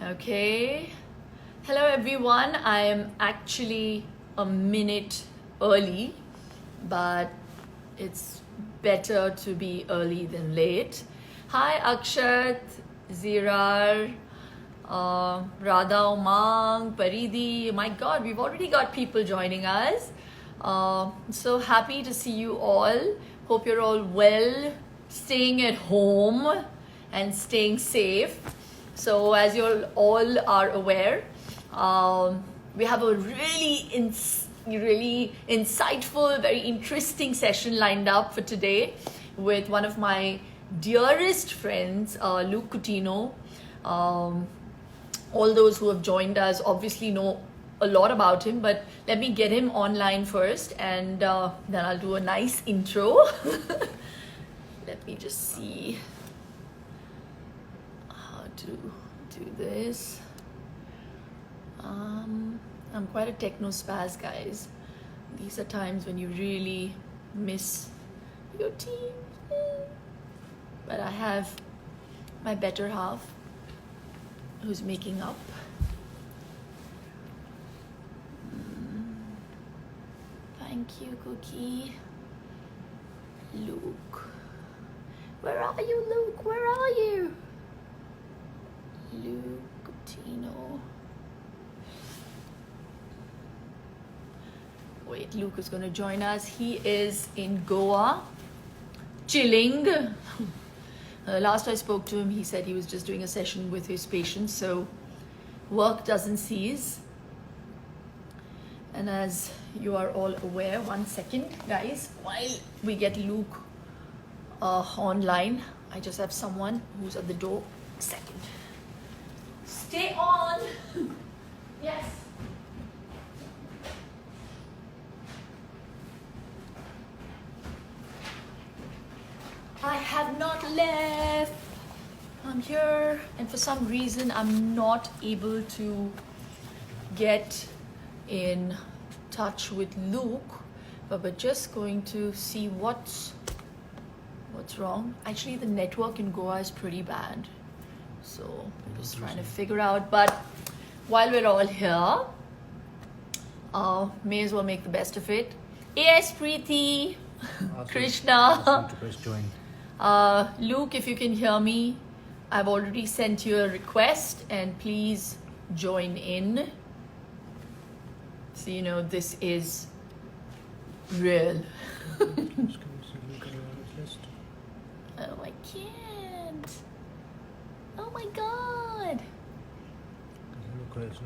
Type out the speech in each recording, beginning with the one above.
Okay. Hello everyone. I am actually a minute early, but it's better to be early than late. Hi Akshat, Zirar, Radha, Umang, Paridi. My God, we've already got people joining us. So happy to see you all. Hope you're all well, staying at home and staying safe. So as you all are aware, we have a really insightful, very interesting session lined up for today with one of my dearest friends, Luke Coutinho. All those who have joined us obviously know a lot about him, but let me get him online first, and then I'll do a nice intro. Let me just see to do this. I'm quite a techno spaz, guys. These are times when you really miss your team. But I have my better half who's making up. Thank you, Cookie. Luke. Where are you, Luke? Where are you? Luke Coutinho. Wait, Luke is going to join us. He is in Goa, chilling. Last I spoke to him, he said he was just doing a session with his patients, so work doesn't cease. And as you are all aware, one second, guys, while we get Luke online, I just have someone who's at the door. Second. Stay on. Yes. I have not left. I'm here, and for some reason I'm not able to get in touch with Luke, but we're just going to see what's wrong. Actually, the network in Goa is pretty bad, so I'm just trying to figure out. But while we're all here, may as well make the best of it. Yes, Preeti, Krishna. Luke, if you can hear me, I've already sent you a request, and please join in. So you know this is real. Oh, I can't. Oh my God.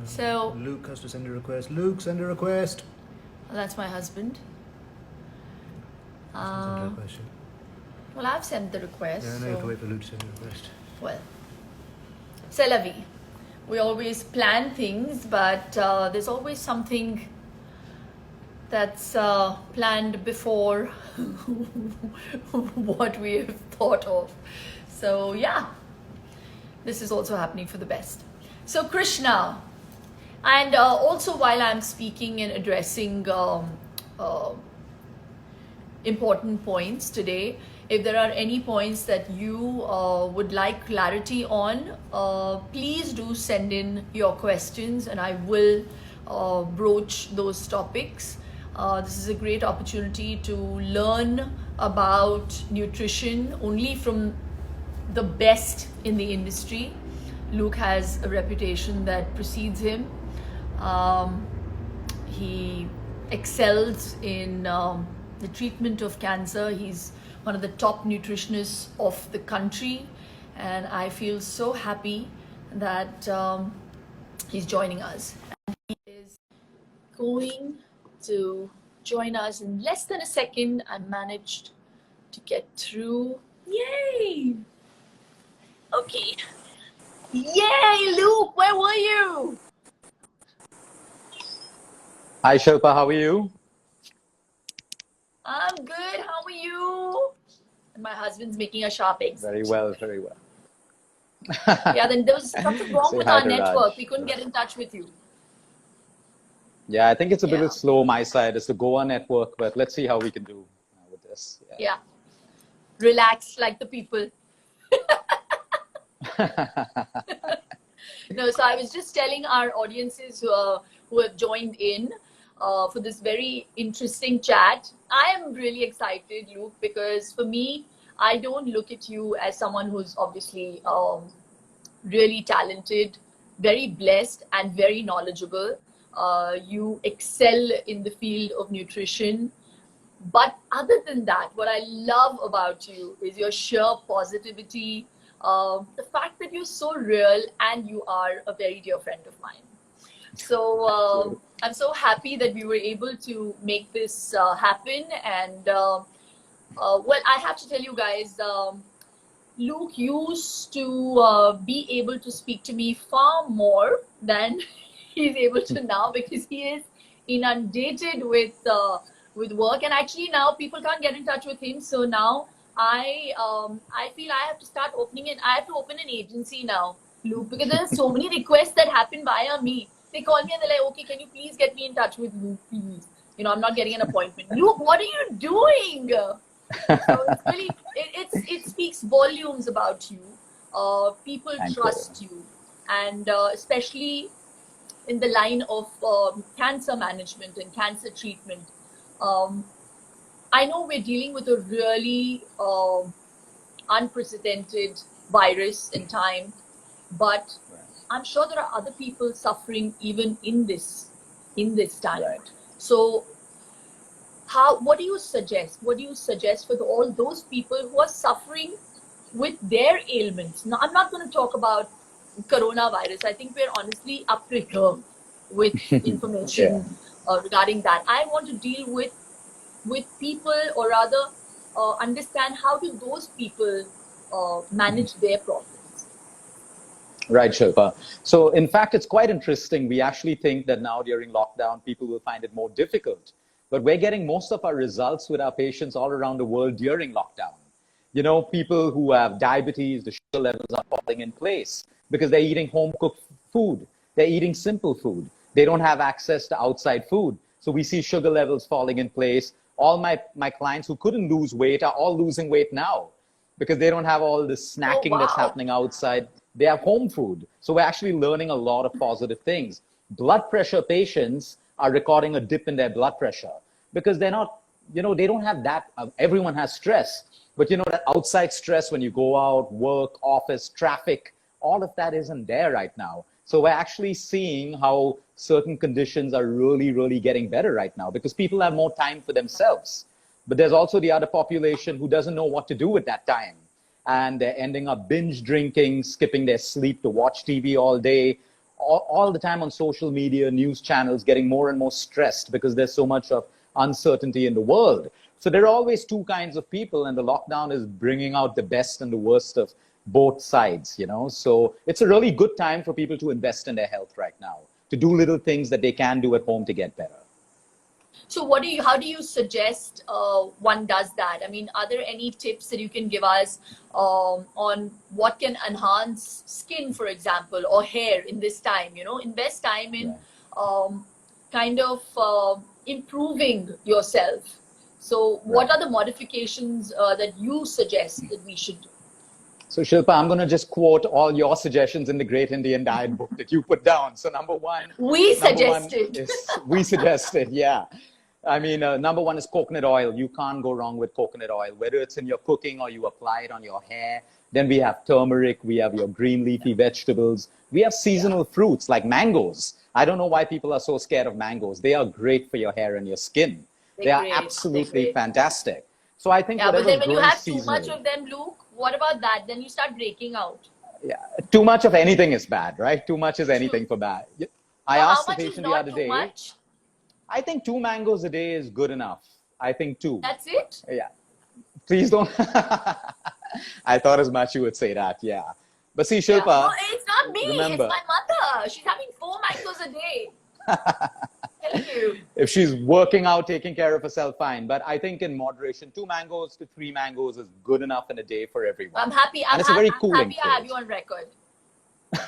So Luke has to send a request. Luke, send a request. That's my husband. Send a question. Well, I've sent the request. Yeah, I know you have to wait for Luke to send a request. Well, c'est la vie. We always plan things, but there's always something that's planned before what we have thought of. So yeah, this is also happening for the best. So Krishna, and also while I'm speaking and addressing important points today, if there are any points that you would like clarity on, please do send in your questions, and I will broach those topics. This is a great opportunity to learn about nutrition only from the best in the industry. Luke has a reputation that precedes him. He excels in the treatment of cancer. He's one of the top nutritionists of the country, and I feel so happy that he's joining us. And he is going to join us in less than a second. I managed to get through. Yay! Okay. Yay, Luke, where were you? Hi Shilpa, how are you? I'm good. How are you? And my husband's making a sharp exit. Very well, very well. Yeah, then there was something wrong Say with hi our to network. Raj. We couldn't get in touch with you. Yeah, I think it's a Yeah. bit slow my side. It's the Goa network, but let's see how we can do with this. Yeah. Relax like the people. No, so I was just telling our audiences who have joined in for this very interesting chat. I am really excited, Luke, because for me, I don't look at you as someone who's obviously really talented, very blessed, and very knowledgeable. You excel in the field of nutrition. But other than that, what I love about you is your sheer positivity, the fact that you're so real and you are a very dear friend of mine. So I'm so happy that we were able to make this happen. And well, I have to tell you guys, Luke used to be able to speak to me far more than he's able to now because he is inundated with work, and actually now people can't get in touch with him. So now I feel I have to start opening it. I have to open an agency now, Luke, because there are so many requests that happen via me. They call me and they're like, okay, can you please get me in touch with Luke, please? You know, I'm not getting an appointment. Luke, what are you doing? So it's really, it speaks volumes about you. People trust you, and especially in the line of cancer management and cancer treatment. I know we're dealing with a really unprecedented virus in time, but I'm sure there are other people suffering even in this time. Right. So what do you suggest? What do you suggest for all those people who are suffering with their ailments? Now, I'm not going to talk about coronavirus. I think we're honestly up to here with information regarding that. I want to deal with people, or rather understand how do those people manage their problems. Right, Shilpa. So in fact, it's quite interesting. We actually think that now during lockdown, people will find it more difficult. But we're getting most of our results with our patients all around the world during lockdown. You know, people who have diabetes, the sugar levels are falling in place because they're eating home-cooked food. They're eating simple food. They don't have access to outside food. So we see sugar levels falling in place. All my clients who couldn't lose weight are all losing weight now because they don't have all this snacking that's happening outside. They have home food. So we're actually learning a lot of positive things. Blood pressure patients are recording a dip in their blood pressure because they're not, you know, they don't have that. Everyone has stress, but you know, that outside stress when you go out, work, office, traffic, all of that isn't there right now. So we're actually seeing how certain conditions are really, really getting better right now because people have more time for themselves. But there's also the other population who doesn't know what to do with that time. And they're ending up binge drinking, skipping their sleep to watch TV all day, all the time on social media, news channels, getting more and more stressed because there's so much of uncertainty in the world. So there are always two kinds of people, and the lockdown is bringing out the best and the worst of both sides, you know. So it's a really good time for people to invest in their health right now, to do little things that they can do at home to get better. So how do you suggest one does that? I mean, are there any tips that you can give us on what can enhance skin, for example, or hair in this time? You know, invest time in kind of improving yourself. So what are the modifications that you suggest that we should do? So Shilpa, I'm going to just quote all your suggestions in the Great Indian Diet book that you put down. So number one, we suggested, yeah. I mean, number one is coconut oil. You can't go wrong with coconut oil, whether it's in your cooking or you apply it on your hair. Then we have turmeric. We have your green leafy vegetables. We have seasonal fruits like mangoes. I don't know why people are so scared of mangoes. They are great for your hair and your skin. They are absolutely fantastic. So I think but then when you have seasonally, too much of them, Luke, what about that? Then you start breaking out. Yeah, too much of anything is bad, right? Too much is anything for bad. I asked the patient the other day. I think 2 mangoes a day is good enough. I think 2. That's it? Yeah. Please don't. I thought as much you would say that, yeah. But see, Shilpa. No, it's not me. Remember, it's my mother. She's having 4 mangoes a day. Thank you. If she's working out, taking care of herself, fine. But I think in moderation, 2 mangoes to 3 mangoes is good enough in a day for everyone. I'm happy. I'm happy I have you on record.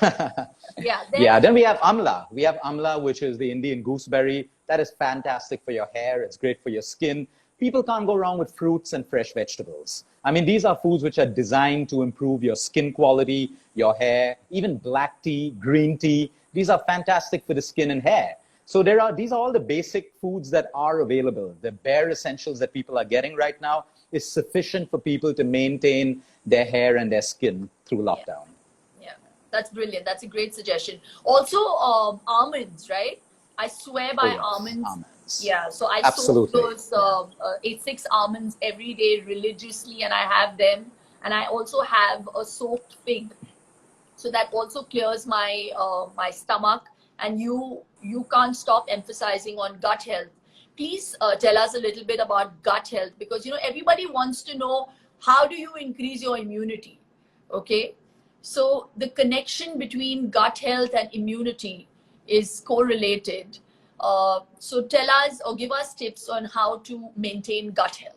Then we have amla. We have amla, which is the Indian gooseberry. That is fantastic for your hair. It's great for your skin. People can't go wrong with fruits and fresh vegetables. I mean, these are foods which are designed to improve your skin quality, your hair, even black tea, green tea. These are fantastic for the skin and hair. So these are all the basic foods that are available. The bare essentials that people are getting right now is sufficient for people to maintain their hair and their skin through lockdown. Yeah, that's brilliant. That's a great suggestion. Also, almonds, right? I swear by Oh, yes. Almonds. Yeah, so I Absolutely. soak those 6 almonds every day religiously, and I have them. And I also have a soaked fig, so that also clears my my stomach. And you can't stop emphasizing on gut health. Please tell us a little bit about gut health, because everybody wants to know, how do you increase your immunity? Okay, so the connection between gut health and immunity is correlated. So tell us or give us tips on how to maintain gut health.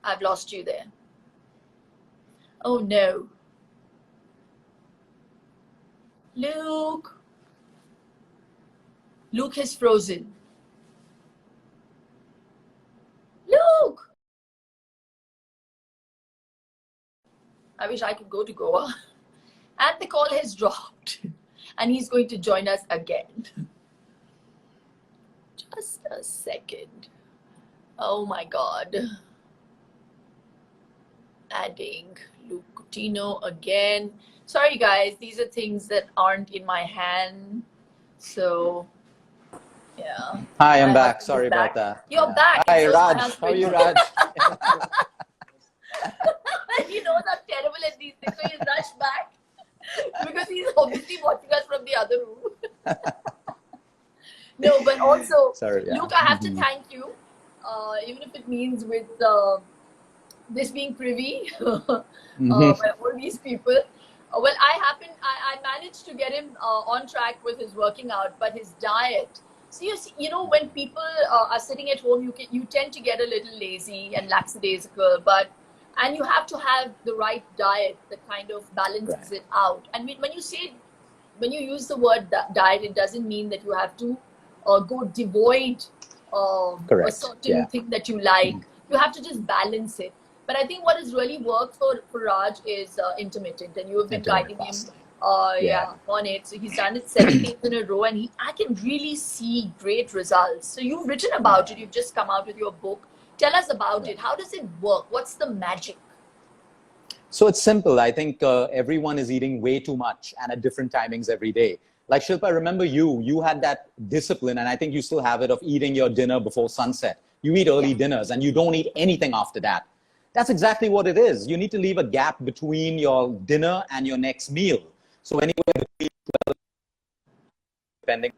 I've lost you there. Oh no. Luke. Luke has frozen. Luke. I wish I could go to Goa. And the call has dropped. And he's going to join us again. Just a second. Oh my God. Adding Luke Coutinho again. Sorry guys, these are things that aren't in my hand. So yeah. Hi, I'm My back. husband Sorry is about back. that. You're Yeah. back. Hi, And so is my Raj. How husband. are you, Raj? He knows I'm terrible at these things, so he's rushed back because he's obviously watching us from the other room. No, but also, Sorry, yeah. Luke, I have to thank you, even if it means with this being privy by all these people. Well, I managed to get him on track with his working out, but his diet. So when people are sitting at home, you tend to get a little lazy and lackadaisical, and you have to have the right diet that kind of balances it out. And when you use the word diet, it doesn't mean that you have to go devoid of a certain thing that you like. You have to just balance it. But I think what has really worked for Raj is intermittent, and you have been guiding him on it. So he's done it 7 days in a row, and I can really see great results. So you've written about it. You've just come out with your book. Tell us about it. How does it work? What's the magic? So it's simple. I think everyone is eating way too much and at different timings every day. Like Shilpa, I remember you had that discipline, and I think you still have it, of eating your dinner before sunset. You eat early dinners and you don't eat anything after that. That's exactly what it is. You need to leave a gap between your dinner and your next meal. So anywhere between 12, depending,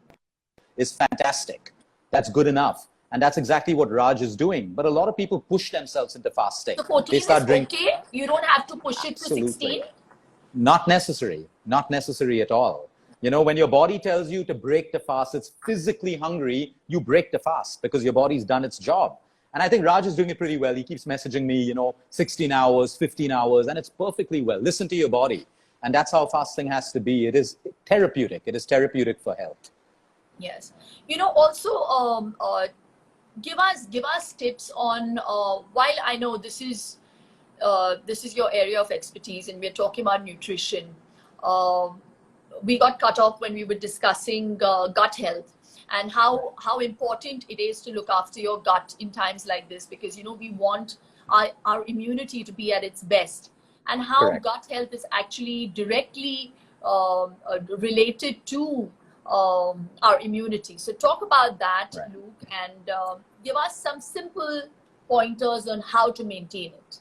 is fantastic. That's good enough. And that's exactly what Raj is doing. But a lot of people push themselves into fasting. So 14 they start is drinking. okay? You don't have to push it to 16? Not necessary. Not necessary at all. When your body tells you to break the fast, it's physically hungry, you break the fast because your body's done its job. And I think Raj is doing it pretty well. He keeps messaging me, 16 hours, 15 hours, and it's perfectly well. Listen to your body. And that's how fasting has to be. It is therapeutic. It is therapeutic for health. Yes. Also, give us tips on, while I know this is your area of expertise and we're talking about nutrition, we got cut off when we were discussing gut health and how important it is to look after your gut in times like this, because we want our immunity to be at its best, and how gut health is actually directly related to our immunity. So talk about that, Luke, and give us some simple pointers on how to maintain it.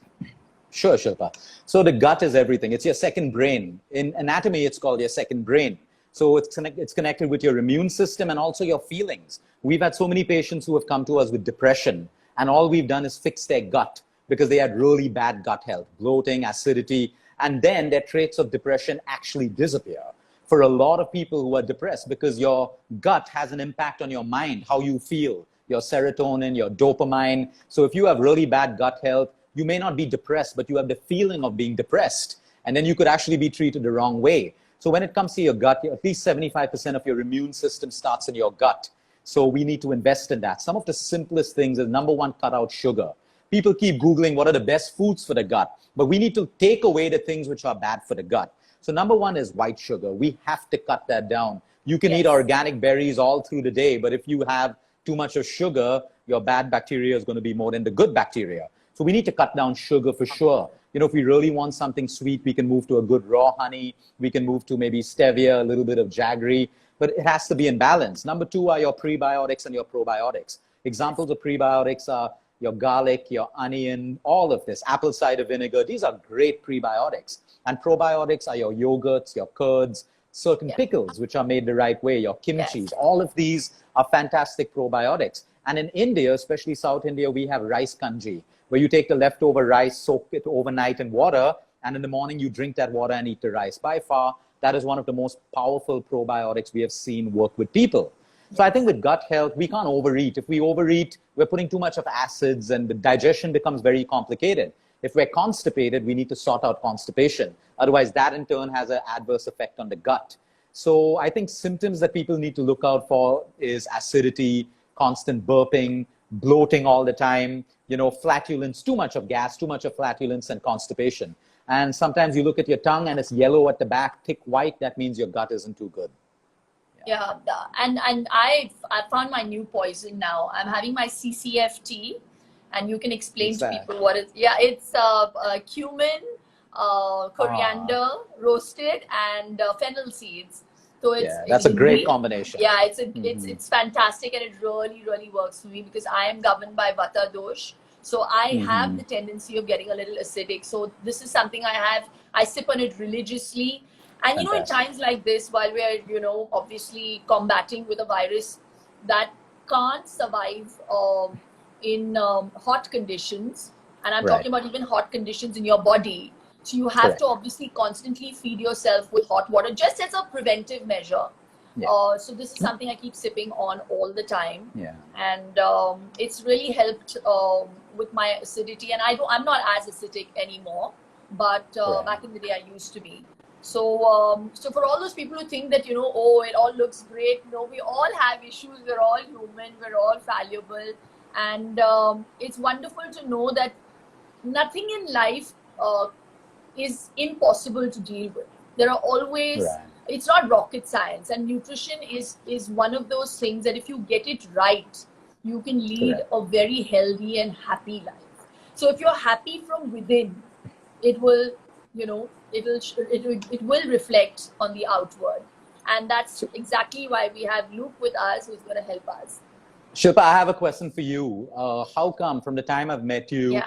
Sure, Shilpa. So the gut is everything. It's your second brain. In anatomy, it's called your second brain. So it's connected with your immune system and also your feelings. We've had so many patients who have come to us with depression, and all we've done is fix their gut because they had really bad gut health, bloating, acidity, and then their traits of depression actually disappear. For a lot of people who are depressed, because your gut has an impact on your mind, how you feel, your serotonin, your dopamine. So if you have really bad gut health, you may not be depressed, but you have the feeling of being depressed. And then you could actually be treated the wrong way. So when it comes to your gut, at least 75% of your immune system starts in your gut. So we need to invest in that. Some of the simplest things is number one, cut out sugar. People keep Googling what are the best foods for the gut, but we need to take away the things which are bad for the gut. So number one is white sugar. We have to cut that down. You can eat organic berries all through the day, but if you have too much of sugar, your bad bacteria is going to be more than the good bacteria. So we need to cut down sugar for sure. You know, if we really want something sweet, we can move to a good raw honey. We can move to maybe stevia, a little bit of jaggery, but it has to be in balance. Number two are your prebiotics and your probiotics. Examples of prebiotics are your garlic, your onion, all of this, apple cider vinegar. These are great prebiotics. And probiotics are your yogurts, your curds, certain pickles, which are made the right way, your kimchis. All of these are fantastic probiotics. And in India, especially South India, we have rice kanji, where you take the leftover rice, soak it overnight in water, and in the morning you drink that water and eat the rice. By far, that is one of the most powerful probiotics we have seen work with people. So I think with gut health, we can't overeat. If we overeat, we're putting too much of acids and the digestion becomes very complicated. If we're constipated, we need to sort out constipation. Otherwise, that in turn has an adverse effect on the gut. So I think symptoms that people need to look out for is acidity, constant burping, bloating all the time, you know, flatulence, too much of gas, too much of flatulence and constipation. And sometimes you look at your tongue and it's yellow at the back, thick white, that means your gut isn't too good. Yeah, and I found my new poison now. I'm having my CCFT, and you can explain to people what it is. Yeah, it's cumin, coriander, roasted, and fennel seeds. So it's that's a great combination. Yeah, it's fantastic, and it really works for me because I am governed by Vata dosh. So I have the tendency of getting a little acidic. So this is something I sip on it religiously. And, you know, in times like this, while we are, you know, obviously combating with a virus that can't survive in hot conditions, and I'm talking about even hot conditions in your body. So you have to obviously constantly feed yourself with hot water, just as a preventive measure. So this is something I keep sipping on all the time. And it's really helped with my acidity. And I'm not as acidic anymore, but back in the day I used to be. So, so for all those people who think that, you know, oh, it all looks great. No, we all have issues. We're all human. We're all fallible. And it's wonderful to know that nothing in life is impossible to deal with. There are always, it's not rocket science. And nutrition is one of those things that if you get it right, you can lead a very healthy and happy life. So if you're happy from within, it will, you know, it will reflect on the outward. And that's exactly why we have Luke with us, who's going to help us. Shilpa, I have a question for you. How come from the time I've met you,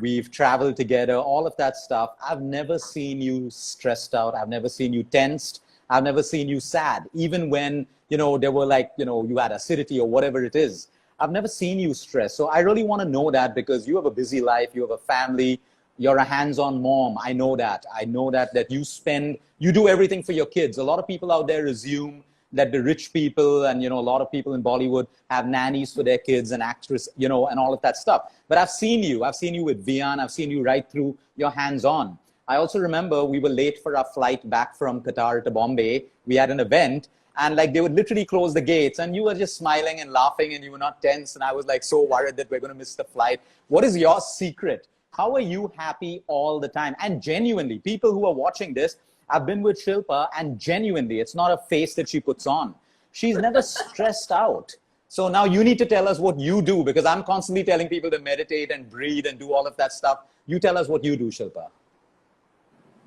we've traveled together, all of that stuff, I've never seen you stressed out. I've never seen you tensed. I've never seen you sad. Even when, you know, there were like, you know, you had acidity or whatever it is. I've never seen you stressed. So I really want to know that because you have a busy life, you have a family, you're a hands-on mom. I know that. I know that you do everything for your kids. A lot of people out there assume that the rich people and, you know, a lot of people in Bollywood have nannies for their kids and actors, you know, and all of that stuff. But I've seen you with Vian. I've seen you right through your hands-on. I also remember we were late for our flight back from Qatar to Bombay. We had an event and like they would literally close the gates and you were just smiling and laughing and you were not tense. And I was like so worried that we're going to miss the flight. What is your secret? How are you happy all the time? And genuinely, people who are watching this, I've been with Shilpa and genuinely, it's not a face that she puts on. She's never stressed out. So now you need to tell us what you do because I'm constantly telling people to meditate and breathe and do all of that stuff. You tell us what you do, Shilpa.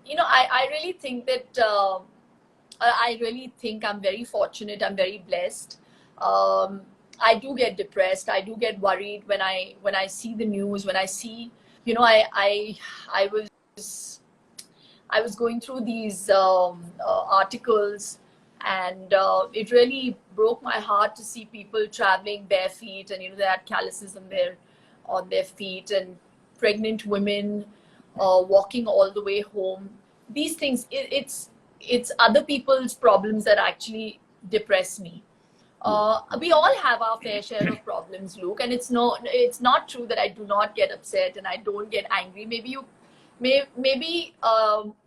You know, I really think that, I really think I'm very fortunate. I'm very blessed. I do get depressed. I do get worried when I see the news, when I see, you know, I was going through these articles and it really broke my heart to see people traveling bare feet and, you know, they had calluses on their feet and pregnant women walking all the way home. These things, it's other people's problems that actually depress me. We all have our fair share of problems, Luke, and it's not true that I do not get upset and I don't get angry. Maybe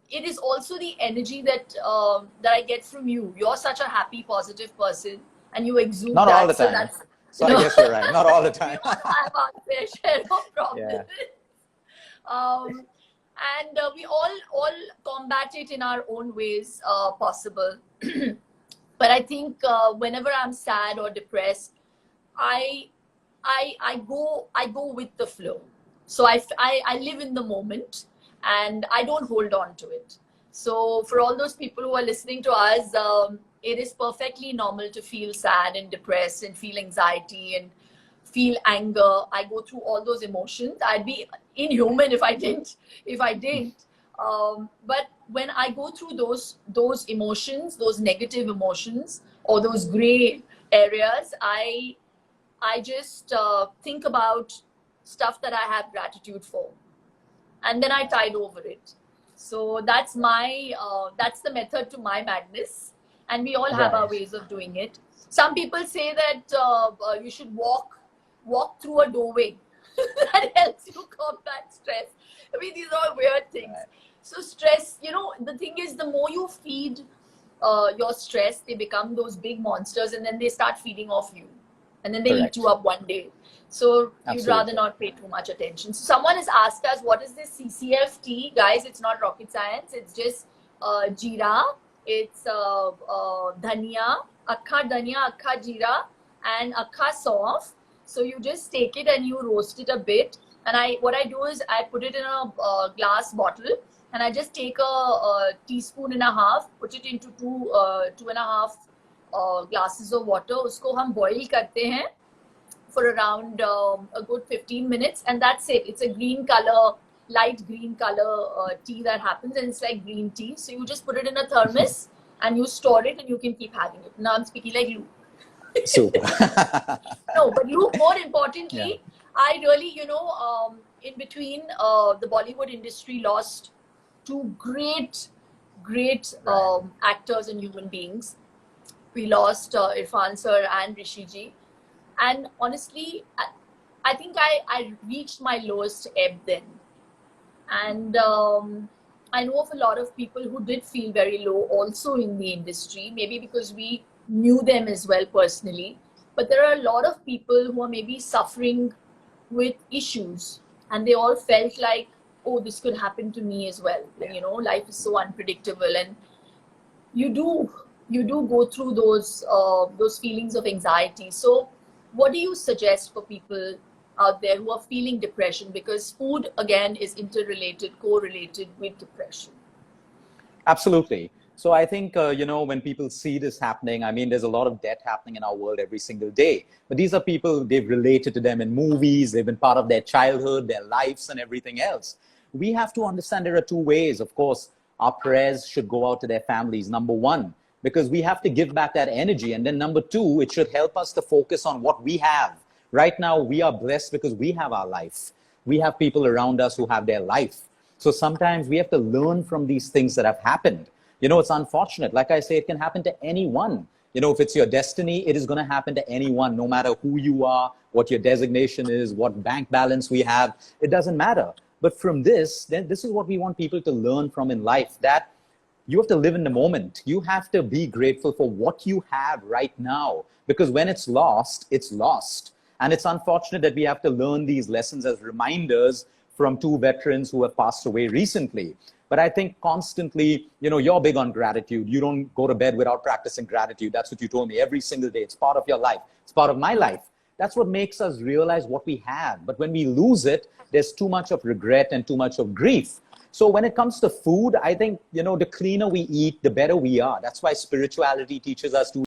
it is also the energy that I get from you. You're such a happy, positive person, and you exude Not that. all the So time. that's, So I guess you're right. Not all the we time. all have our fair share of problems. Yeah. Um, and we all combat it in our own ways possible. But I think whenever I'm sad or depressed, I I go with the flow. So I live in the moment and I don't hold on to it. So for all those people who are listening to us, it is perfectly normal to feel sad and depressed and feel anxiety and feel anger. I go through all those emotions. I'd be inhuman if I didn't. If I didn't. But when I go through those emotions, those negative emotions, or those gray areas, I just think about stuff that I have gratitude for, and then I tide over it. So that's the method to my madness, and we all have our Right. ways of doing it. Some people say that you should walk through a doorway. That helps you combat stress. I mean, these are all weird things. Right. So stress, the thing is, the more you feed your stress, they become those big monsters, and then they start feeding off you, and then they eat you Correct. up one day. So you'd rather Absolutely. not pay too much attention. So someone has asked us, what is this CCFT? Guys, it's not rocket science. It's just jeera. It's dhania, akkha jeera, and akkha sauf. So you just take it and you roast it a bit. And what I do is I put it in a glass bottle, and I just take a teaspoon and a half, put it into two and a half glasses of water. Usko hum boil karte hain for around a good 15 minutes, and that's it. It's a green color, light green color tea that happens, and it's like green tea. So you just put it in a thermos and you store it, and you can keep having it. Now I'm speaking like you. Super. No, but you, more Yeah. importantly, I really, in between, the Bollywood industry lost two great, great Right. actors and human beings. We lost Irfan sir and Rishi ji. And honestly, I think I reached my lowest ebb then. And I know of a lot of people who did feel very low also in the industry, maybe because we knew them as well personally. But there are a lot of people who are maybe suffering with issues, and they all felt like, oh, this could happen to me as well. And life is so unpredictable, and you do go through those feelings of anxiety. So what do you suggest for people out there who are feeling depression, because food again is interrelated, correlated with depression? Absolutely. So I think, when people see this happening, I mean, there's a lot of death happening in our world every single day. But these are people, they've related to them in movies, they've been part of their childhood, their lives, and everything else. We have to understand there are two ways. Of course, our prayers should go out to their families, number one, because we have to give back that energy. And then number two, it should help us to focus on what we have. Right now, we are blessed because we have our life. We have people around us who have their life. So sometimes we have to learn from these things that have happened. It's unfortunate. Like I say, it can happen to anyone. If it's your destiny, it is going to happen to anyone, no matter who you are, what your designation is, what bank balance we have. It doesn't matter. But from this, then this is what we want people to learn from in life, that you have to live in the moment. You have to be grateful for what you have right now, because when it's lost, it's lost. And it's unfortunate that we have to learn these lessons as reminders from two veterans who have passed away recently. But I think constantly, you're big on gratitude. You don't go to bed without practicing gratitude. That's what you told me every single day. It's part of your life. It's part of my life. That's what makes us realize what we have. But when we lose it, there's too much of regret and too much of grief. So when it comes to food, I think, the cleaner we eat, the better we are. That's why spirituality teaches us to.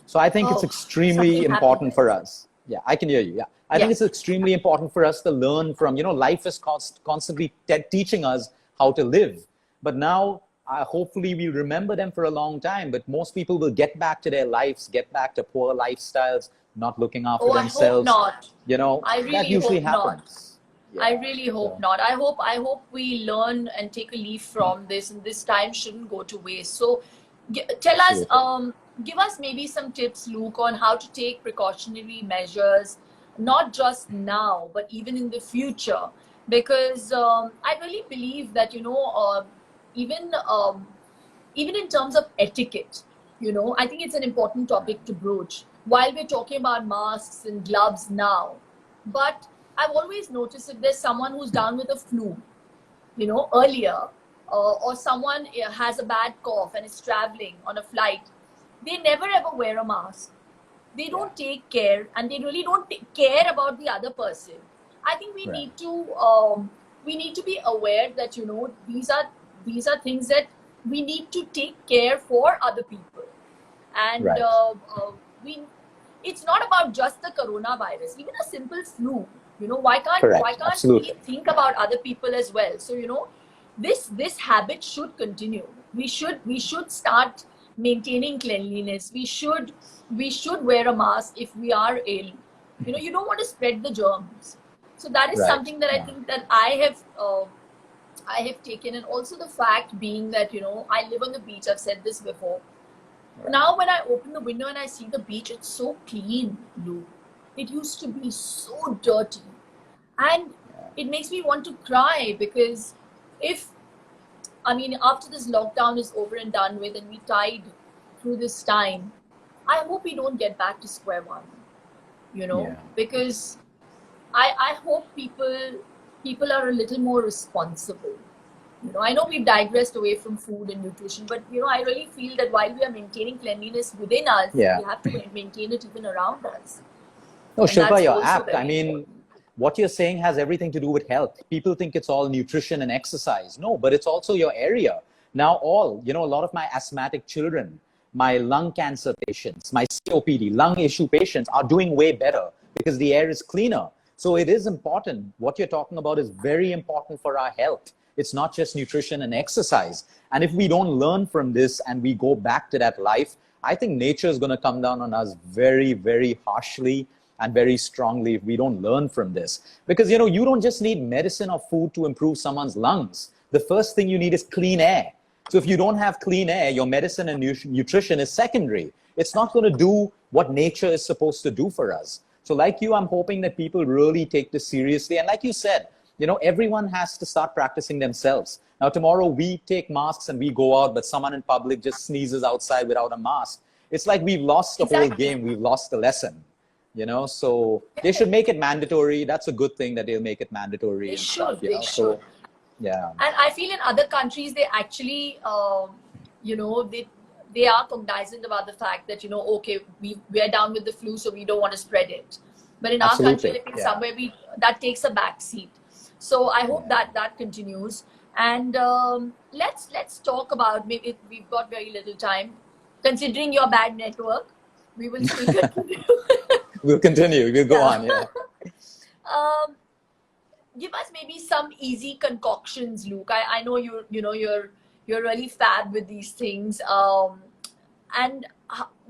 So I think it's Oh, extremely something happened important there. for us. Yeah, I can hear you. Yeah. I think Yeah. it's extremely important for us to learn from, life is constantly teaching us how to live. But now, hopefully we remember them for a long time, but most people will get back to their lives, get back to poor lifestyles, not looking after Oh, I hope themselves. not. I That really usually hope not. happens. I Yeah. really hope So, not. I hope we learn and take a leaf from this, and this time shouldn't go to waste. So Tell us, Absolutely. give us maybe some tips, Luke, on how to take precautionary measures, not just now, but even in the future. Because I really believe that, even even in terms of etiquette, I think it's an important topic to broach while we're talking about masks and gloves now. But I've always noticed if there's someone who's down with a flu, earlier, or someone has a bad cough and is traveling on a flight, they never ever wear a mask. They Yeah. don't take care, and they really don't care about the other person. I think Right. we need to be aware that these are things that we need to take care for other people. And Right. we it's not about just the coronavirus, even a simple flu. Why Correct. can't we Absolutely. think about other people as well? So this habit should continue. We should start maintaining cleanliness. We should wear a mask if we are ill. You don't want to spread the germs. So that is Right. something that I Yeah. think that I have taken. And also the fact being that I live on the beach. I've said this before. Right. Now when I open the window and I see the beach, it's so clean, Lou. It used to be so dirty. And Yeah. it makes me want to cry because if, after this lockdown is over and done with and we tide through this time, I hope we don't get back to square one, Yeah. because I hope people are a little more responsible. I know we've digressed away from food and nutrition, but I really feel that while we are maintaining cleanliness within us, Yeah. we have to maintain it even around us, No, and Shilpa, that's you're also apt. I very mean, important. what you're saying has everything to do with health. People think it's all nutrition and exercise. No, but it's also your area. Now, a lot of my asthmatic children, my lung cancer patients, my COPD, lung issue patients are doing way better because the air is cleaner. So it is important. What you're talking about is very important for our health. It's not just nutrition and exercise. And if we don't learn from this and we go back to that life, I think nature is going to come down on us very, very harshly and very strongly if we don't learn from this. Because, you don't just need medicine or food to improve someone's lungs. The first thing you need is clean air. So if you don't have clean air, your medicine and nutrition is secondary. It's not going to do what nature is supposed to do for us. So like you, I'm hoping that people really take this seriously. And like you said, everyone has to start practicing themselves. Now, tomorrow we take masks and we go out, but someone in public just sneezes outside without a mask. It's like we've lost the whole Exactly. game. We've lost the lesson. So they should make it mandatory. That's a good thing that they'll make it mandatory They and stuff, should. They should. so yeah. And I feel in other countries they actually, they are cognizant about the fact that okay, we're down with the flu, so we don't want to spread it. But in our country, Absolutely. I think Yeah. somewhere that takes a back seat. So I hope Yeah. that continues. And let's talk about, maybe we've got very little time, considering your bad network. We will still continue. We'll continue. We'll go Yeah. on. Yeah. um, Give us maybe some easy concoctions, Luke. I know you're really fab with these things. And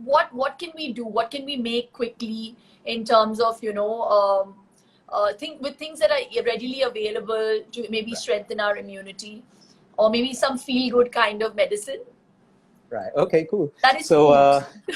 what can we do? What can we make quickly in terms of things that are readily available to maybe Right. strengthen our immunity, or maybe some feel good kind of medicine? Right. Okay, cool. That is So, food.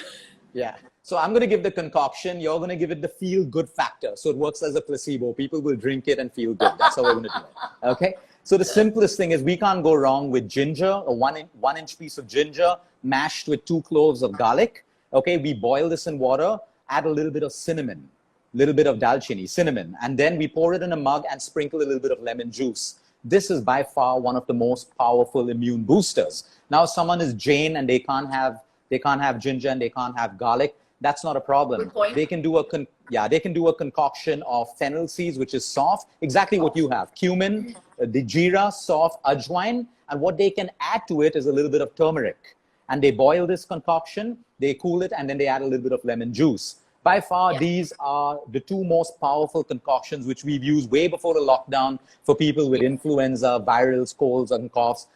yeah. So I'm going to give the concoction. You're going to give it the feel good factor. So it works as a placebo. People will drink it and feel good. That's how we're going to do it. Okay. So the simplest thing is we can't go wrong with ginger, a one inch piece of ginger mashed with 2 cloves of garlic. Okay. We boil this in water, add a little bit of cinnamon, little bit of dalchini, cinnamon, and then we pour it in a mug and sprinkle a little bit of lemon juice. This is by far one of the most powerful immune boosters. Now, if someone is Jain and they can't have ginger and they can't have garlic, that's not a problem. Good point. They can do a concoction of fennel seeds, which is soft, exactly what you have. Cumin, the jeera, soft, ajwain, and what they can add to it is a little bit of turmeric. And they boil this concoction, they cool it, and then they add a little bit of lemon juice. By far, Yeah. these are the two most powerful concoctions which we've used way before the lockdown for people with influenza, virals, colds, and coughs.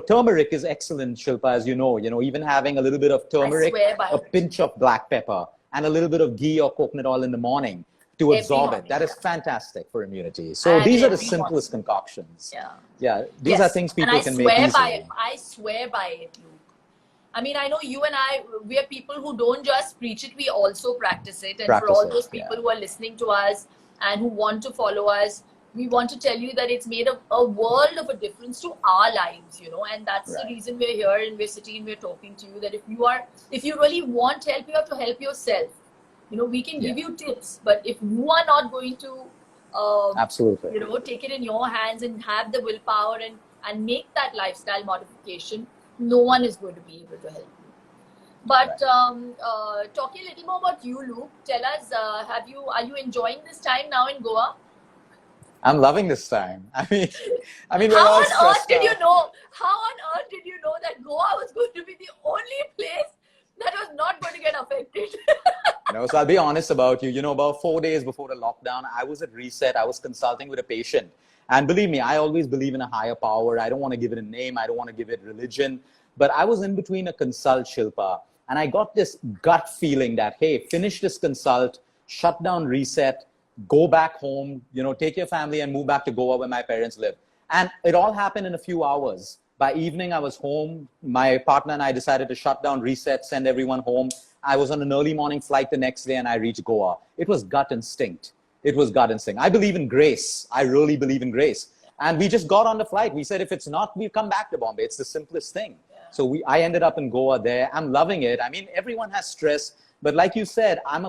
Turmeric is excellent, Shilpa, as you know. Even having a little bit of I turmeric, swear by a it. pinch of black pepper, and a little bit of ghee or coconut oil in the morning to Every absorb it. morning. That is Yeah. fantastic for immunity. So And these are the every morning. simplest concoctions. Yeah. Yeah, these are Yes. things And people I can make swear by easily. it. I swear by it, Luke. I mean, I know you and I, we are people who don't just preach it, we also practice it. And for Practice all it. those people who are listening to us and who want to follow us, we want to tell you that it's made a world of a difference to our lives, you know, and that's the reason we're here and we're sitting and we're talking to you, that if you really want help, you have to help yourself. You know, we can give you tips, but if you are not going to, Absolutely, you know, take it in your hands and have the willpower and make that lifestyle modification, no one is going to be able to help you. But talking a little more about you, Luke, tell us, are you enjoying this time now in Goa? I'm loving this time. I mean, we're How all on earth stressed did you out. know? How on earth did you know that Goa was going to be the only place that was not going to get affected? So I'll be honest about you. About 4 days before the lockdown, I was at Reset. I was consulting with a patient. And believe me, I always believe in a higher power. I don't want to give it a name. I don't want to give it religion. But I was in between a consult, Shilpa. And I got this gut feeling that, hey, finish this consult, shut down Reset, go back home, take your family and move back to Goa where my parents live. And it all happened in a few hours. By evening, I was home. My partner and I decided to shut down Reset, send everyone home. I was on an early morning flight the next day and I reached Goa. It was gut instinct. It was gut instinct. I believe in grace. I really believe in grace. And we just got on the flight. We said, if it's not, we'll come back to Bombay. It's the simplest thing. So I ended up in Goa there. I'm loving it. I mean, everyone has stress. But like you said, I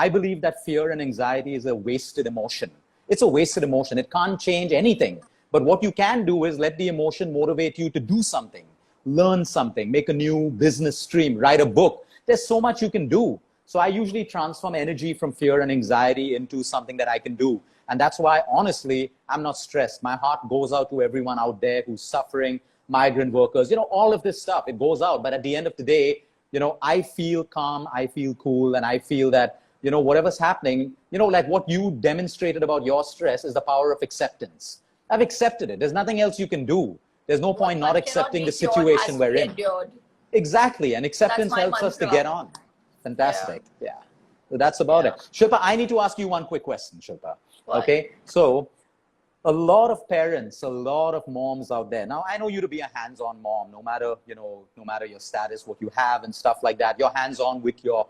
believe that fear and anxiety is a wasted emotion. It's a wasted emotion. It can't change anything. But what you can do is let the emotion motivate you to do something, learn something, make a new business stream, write a book. There's so much you can do. So I usually transform energy from fear and anxiety into something that I can do. And that's why, honestly, I'm not stressed. My heart goes out to everyone out there who's suffering, migrant workers, all of this stuff. It goes out. But at the end of the day, I feel calm, I feel cool, and I feel that, whatever's happening, like what you demonstrated about your stress is the power of acceptance. I've accepted it. There's nothing else you can do. There's no point not accepting the situation we're in. Exactly. And acceptance helps us to get on. Fantastic. Yeah. So that's about it. Shilpa, I need to ask you one quick question, Shilpa. What? Okay. So a lot of parents, a lot of moms out there. Now, I know you to be a hands-on mom, no matter your status, what you have and stuff like that. You're hands-on with your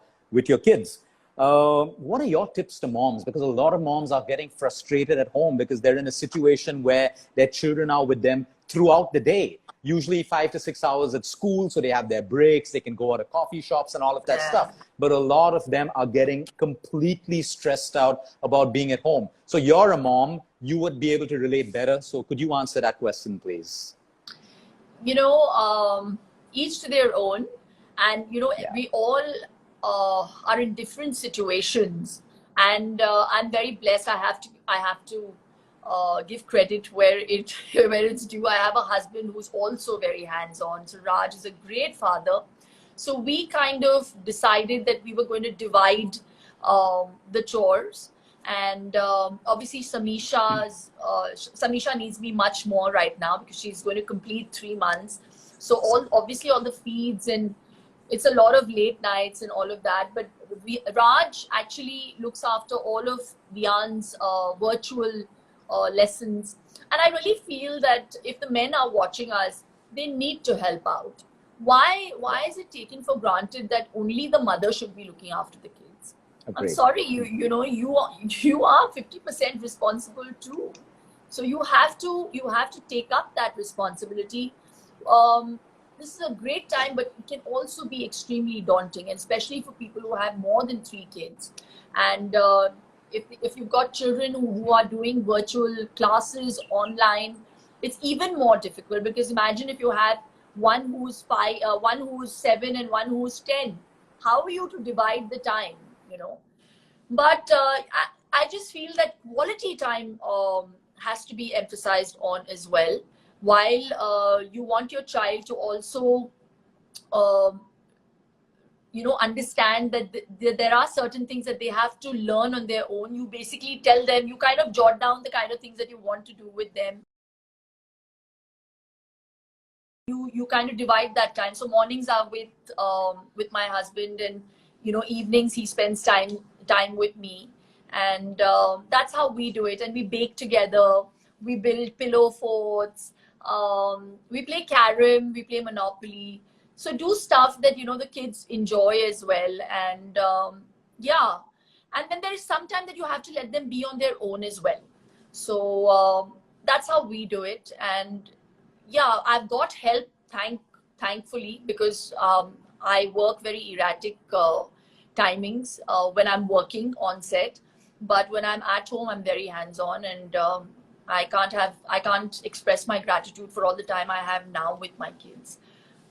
kids. What are your tips to moms? Because a lot of moms are getting frustrated at home because they're in a situation where their children are with them throughout the day. Usually 5 to 6 hours at school, so they have their breaks, they can go out to coffee shops and all of that stuff. But a lot of them are getting completely stressed out about being at home. So you're a mom, you would be able to relate better. So could you answer that question, please? Each to their own. And, we all are in different situations. And I'm very blessed. I have to give credit where it's due. I have a husband who's also very hands-on. So Raj is a great father. So we kind of decided that we were going to divide the chores. And obviously Samisha needs me much more right now because she's going to complete 3 months. So obviously all the feeds, and it's a lot of late nights and all of that. But Raj actually looks after all of Vian's virtual lessons. And I really feel that if the men are watching us, they need to help out. Why is it taken for granted that only the mother should be looking after the kids? Agreed. I'm sorry, you are 50% responsible too. So you have to take up that responsibility. This is a great time, but it can also be extremely daunting, and especially for people who have more than 3 kids. And if you've got children who are doing virtual classes online, it's even more difficult, because imagine if you have one who's 7 and one who's 10. How are you to divide the time, But I just feel that quality time has to be emphasized on as well. While you want your child to also understand that there are certain things that they have to learn on their own. You basically tell them, you kind of jot down the kind of things that you want to do with them. You kind of divide that time. So mornings are with my husband, and evenings he spends time with me, and that's how we do it. And we bake together, we build pillow forts, we play carom, we play Monopoly. So do stuff that, you know, the kids enjoy as well. And yeah. And then there is some time that you have to let them be on their own as well. So that's how we do it. And yeah, I've got help, thankfully, because I work very erratic timings when I'm working on set. But when I'm at home, I'm very hands-on, and I can't express my gratitude for all the time I have now with my kids.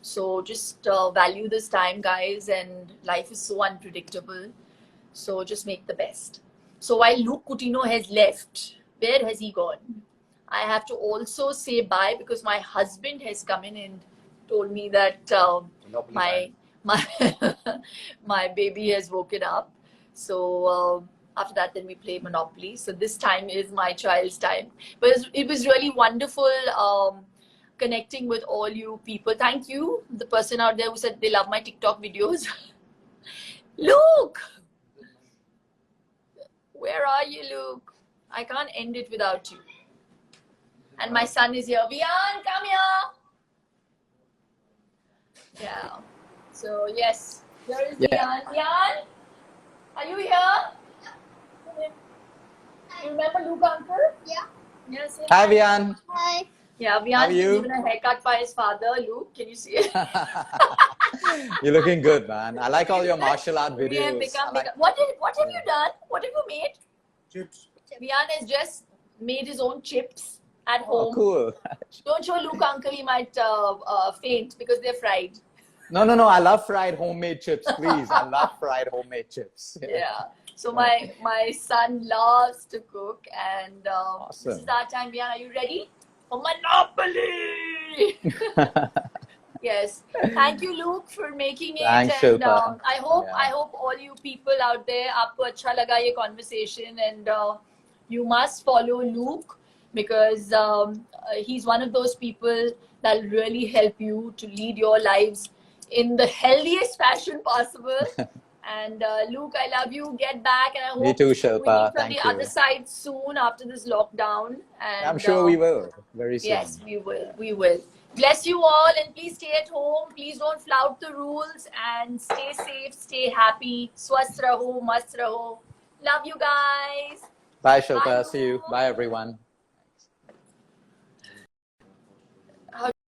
So just value this time, guys, and life is so unpredictable. So just make the best. So while Luke Coutinho has left, where has he gone? I have to also say bye because my husband has come in and told me that my my my baby has woken up. So after that, then we play Monopoly. So this time is my child's time. But it was really wonderful connecting with all you people. Thank you, the person out there who said they love my TikTok videos. Luke, where are you, Luke? I can't end it without you. And my son is here. Vian, come here. Yeah. So yes, here is Vian. Vian, are you here? You remember Luke uncle? Yeah. Yes. Hi, Vian. Hi. Yeah, Vian is given a haircut by his father. Luke, can you see it? You're looking good, man. I like all your martial art videos. We have become bigger. What have you done? What have you made? Chips. Vian has just made his own chips at home. Oh, cool. Don't show Luke uncle, he might faint because they're fried. No. I love fried homemade chips, please. I love fried homemade chips. Yeah. So my son loves to cook, and Awesome. this is our time. Vian, are you ready for Monopoly? Yes. Thank you, Luke, for making it. Thanks, and Shilpa. I hope all you people out there, aapko acha laga ye conversation, and you must follow Luke because he's one of those people that will really help you to lead your lives in the healthiest fashion possible. And Luke, I love you. Get back, and I hope Me too, we Shilpa. meet on Thank the you. other side soon after this lockdown. And I'm sure we will very soon. yes, we will. We will. Bless you all, and please stay at home. Please don't flout the rules, and stay safe, stay happy. Swasth raho, mast raho. Love you guys. Bye, Shilpa. Bye. See you. Bye, everyone.